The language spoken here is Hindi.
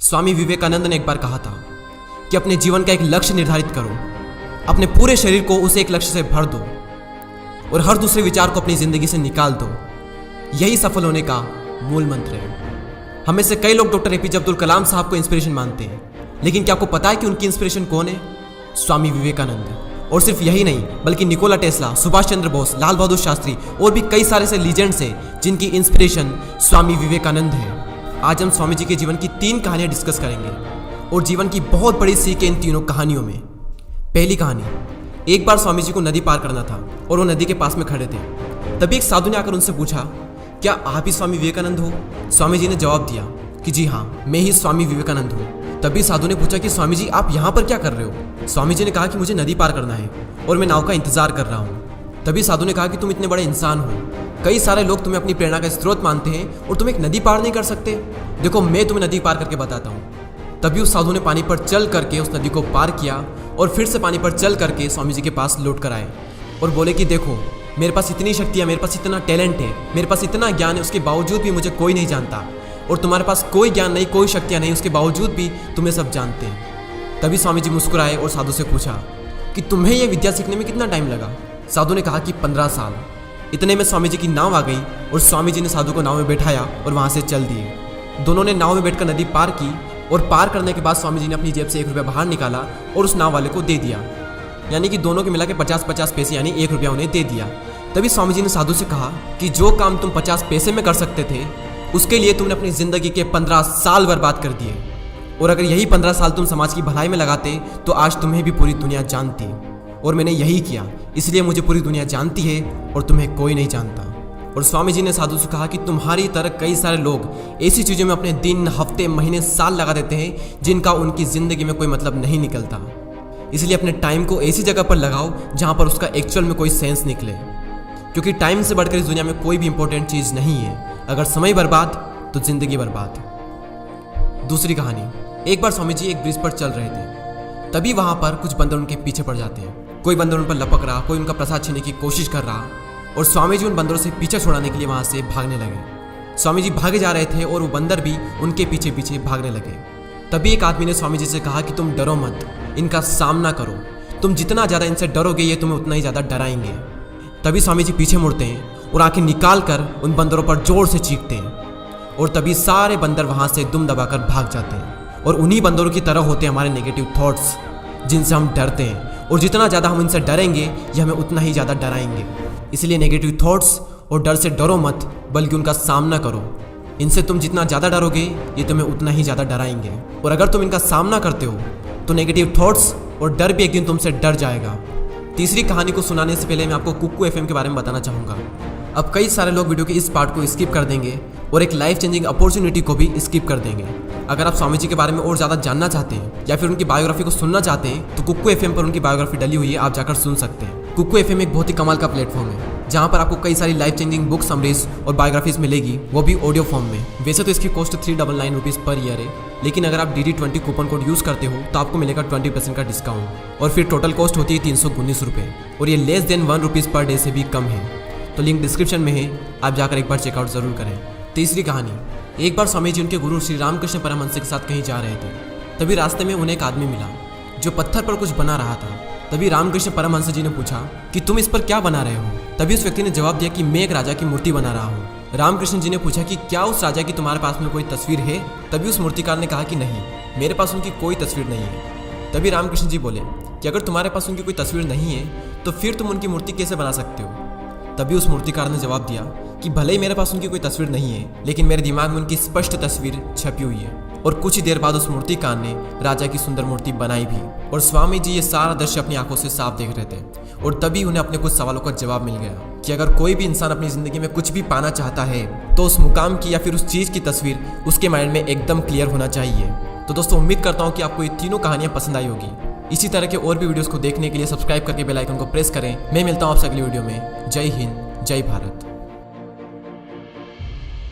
स्वामी विवेकानंद ने एक बार कहा था कि अपने जीवन का एक लक्ष्य निर्धारित करो, अपने पूरे शरीर को उसे एक लक्ष्य से भर दो और हर दूसरे विचार को अपनी जिंदगी से निकाल दो। यही सफल होने का मूल मंत्र है। हमें से कई लोग डॉक्टर एपीजे अब्दुल कलाम साहब को इंस्पिरेशन मानते हैं, लेकिन क्या आपको पता है कि उनकी इंस्पिरेशन कौन है? स्वामी विवेकानंद। और सिर्फ यही नहीं, बल्कि निकोला टेस्ला, सुभाष चंद्र बोस, लाल बहादुर शास्त्री और भी कई सारे से लीजेंड्स हैं जिनकी इंस्पिरेशन स्वामी विवेकानंद है। आज हम स्वामी जी के जीवन की 3 कहानियां डिस्कस करेंगे और जीवन की बहुत बड़ी सीख है इन तीनों कहानियों में। पहली कहानी, एक बार स्वामी जी को नदी पार करना था और वो नदी के पास में खड़े थे। तभी एक साधु ने आकर उनसे पूछा, क्या आप ही स्वामी विवेकानंद हो? स्वामी जी ने जवाब दिया कि जी हाँ, मैं ही स्वामी विवेकानंद हूँ। तभी साधु ने पूछा कि स्वामी जी, आप यहाँ पर क्या कर रहे हो? स्वामी जी ने कहा कि मुझे नदी पार करना है और मैं नाव का इंतजार कर रहा हूँ। तभी साधु ने कहा कि तुम इतने बड़े इंसान हो, कई सारे लोग तुम्हें अपनी प्रेरणा का स्रोत मानते हैं और तुम एक नदी पार नहीं कर सकते। देखो, मैं तुम्हें नदी पार करके बताता हूँ। तभी उस साधु ने पानी पर चल करके उस नदी को पार किया और फिर से पानी पर चल करके स्वामी जी के पास लौट कर आए और बोले कि देखो, मेरे पास इतनी शक्ति है, मेरे पास इतना टैलेंट है, मेरे पास इतना ज्ञान है, उसके बावजूद भी मुझे कोई नहीं जानता। और तुम्हारे पास कोई ज्ञान नहीं, कोई शक्तियाँ नहीं, उसके बावजूद भी तुम्हें सब जानते हैं। तभी स्वामी जी मुस्कुराए और साधु से पूछा कि तुम्हें यह विद्या सीखने में कितना टाइम लगा? साधु ने कहा कि 15 साल। इतने में स्वामी जी की नाव आ गई और स्वामी जी ने साधु को नाव में बैठाया और वहाँ से चल दिए। दोनों ने नाव में बैठकर नदी पार की और पार करने के बाद स्वामी जी ने अपनी जेब से 1 रुपया बाहर निकाला और उस नाव वाले को दे दिया। यानी कि दोनों के मिला के 50-50 पैसे यानी 1 रुपया उन्हें दे दिया। तभी स्वामी जी ने साधु से कहा कि जो काम तुम 50 पैसे में कर सकते थे, उसके लिए तुमने अपनी जिंदगी के 15 साल बर्बाद कर दिए। और अगर यही 15 साल तुम समाज की भलाई में लगाते तो आज तुम्हें भी पूरी दुनिया जानती। और मैंने यही किया, इसलिए मुझे पूरी दुनिया जानती है और तुम्हें कोई नहीं जानता। और स्वामी जी ने साधु से कहा कि तुम्हारी तरह कई सारे लोग ऐसी चीज़ों में अपने दिन, हफ्ते, महीने, साल लगा देते हैं जिनका उनकी ज़िंदगी में कोई मतलब नहीं निकलता। इसलिए अपने टाइम को ऐसी जगह पर लगाओ जहाँ पर उसका एक्चुअल में कोई सेंस निकले, क्योंकि टाइम से बढ़कर इस दुनिया में कोई भी इंपॉर्टेंट चीज़ नहीं है। अगर समय बर्बाद तो जिंदगी बर्बाद। दूसरी कहानी, एक बार स्वामी जी एक ब्रिज पर चल रहे थे। तभी वहाँ पर कुछ बंदर उनके पीछे पड़ जाते हैं। कोई बंदर उन पर लपक रहा, कोई उनका प्रसाद छीनने की कोशिश कर रहा और स्वामी जी उन बंदरों से पीछे छुड़ाने के लिए वहाँ से भागने लगे। स्वामी जी भागे जा रहे थे और वो बंदर भी उनके पीछे पीछे भागने लगे। तभी एक आदमी ने स्वामी जी से कहा कि तुम डरो मत, इनका सामना करो। तुम जितना ज़्यादा इनसे डरोगे ये तुम्हें उतना ही ज़्यादा डराएंगे। तभी स्वामी जी पीछे मुड़ते हैं और आंखें निकाल कर उन बंदरों पर जोर से चीखते हैं और तभी सारे बंदर वहाँ से दुम दबाकर भाग जाते हैं। और उन्हीं बंदरों की तरह होते हैं हमारे नेगेटिव थॉट्स, जिनसे हम डरते हैं। और जितना ज़्यादा हम इनसे डरेंगे ये हमें उतना ही ज़्यादा डराएंगे। इसलिए नेगेटिव थॉट्स और डर से डरो मत, बल्कि उनका सामना करो। इनसे तुम जितना ज़्यादा डरोगे ये तुम्हें उतना ही ज़्यादा डराएंगे। और अगर तुम इनका सामना करते हो तो नेगेटिव थॉट्स और डर भी एक दिन तुमसे डर जाएगा। तीसरी कहानी को सुनाने से पहले मैं आपको कुक्कू एफएम के बारे में बताना चाहूँगा। अब कई सारे लोग वीडियो के इस पार्ट को स्किप कर देंगे और एक लाइफ चेंजिंग अपॉर्चुनिटी को भी स्किप कर देंगे। अगर आप स्वामी जी के बारे में और ज़्यादा जानना चाहते हैं या फिर उनकी बायोग्राफी को सुनना चाहते हैं तो कुक्कू एफएम पर उनकी बायोग्राफी डली हुई है, आप जाकर सुन सकते हैं। कुक्कू एफएम एक बहुत ही कमाल का प्लेटफॉर्म है जहाँ पर आपको कई सारी लाइफ चेंजिंग बुक समरीज और बायोग्राफीज मिलेगी, वो भी ऑडियो फॉर्म में। वैसे तो इसकी कॉस्ट 399 रुपीज़ पर ईयर है, लेकिन अगर आप DD20 कूपन कोड यूज़ करते हो तो आपको मिलेगा 20% का डिस्काउंट और फिर टोटल कॉस्ट होती है 319 रुपये और ये less than 1 rupees per day से भी कम है। तो लिंक डिस्क्रिप्शन में है, आप जाकर एक बार चेकआउट ज़रूर करें। तीसरी कहानी, एक बार स्वामी जी उनके गुरु श्री रामकृष्ण परमहंस के साथ कहीं जा रहे थे। तभी रास्ते में उन्हें एक आदमी मिला जो पत्थर पर कुछ बना रहा था। तभी रामकृष्ण परमहंस जी ने पूछा कि तुम इस पर क्या बना रहे हो? तभी उस व्यक्ति ने जवाब दिया कि मैं एक राजा की मूर्ति बना रहा हूँ। रामकृष्ण जी ने पूछा कि क्या उस राजा की तुम्हारे पास में कोई तस्वीर है? तभी उस मूर्तिकार ने कहा कि नहीं, मेरे पास उनकी कोई तस्वीर नहीं है। तभी रामकृष्ण जी बोले कि अगर तुम्हारे पास उनकी कोई तस्वीर नहीं है तो फिर तुम उनकी मूर्ति कैसे बना सकते हो? तभी उस मूर्तिकार ने जवाब दिया कि भले ही मेरे पास उनकी कोई तस्वीर नहीं है, लेकिन मेरे दिमाग में उनकी स्पष्ट तस्वीर छपी हुई है। और कुछ ही देर बाद उस मूर्तिकार ने राजा की सुंदर मूर्ति बनाई भी। और स्वामी जी ये सारा दृश्य अपनी आंखों से साफ देख रहे थे और तभी उन्हें अपने कुछ सवालों का जवाब मिल गया कि अगर कोई भी इंसान अपनी ज़िंदगी में कुछ भी पाना चाहता है तो उस मुकाम की या फिर उस चीज़ की तस्वीर उसके माइंड में एकदम क्लियर होना चाहिए। तो दोस्तों, उम्मीद करता हूँ कि आपको ये तीनों कहानियाँ पसंद आई होगी। इसी तरह के और भी वीडियोज़ को देखने के लिए सब्सक्राइब करके बेल आइकन को प्रेस करें। मैं मिलता हूँ आपसे अगली वीडियो में। जय हिंद, जय भारत।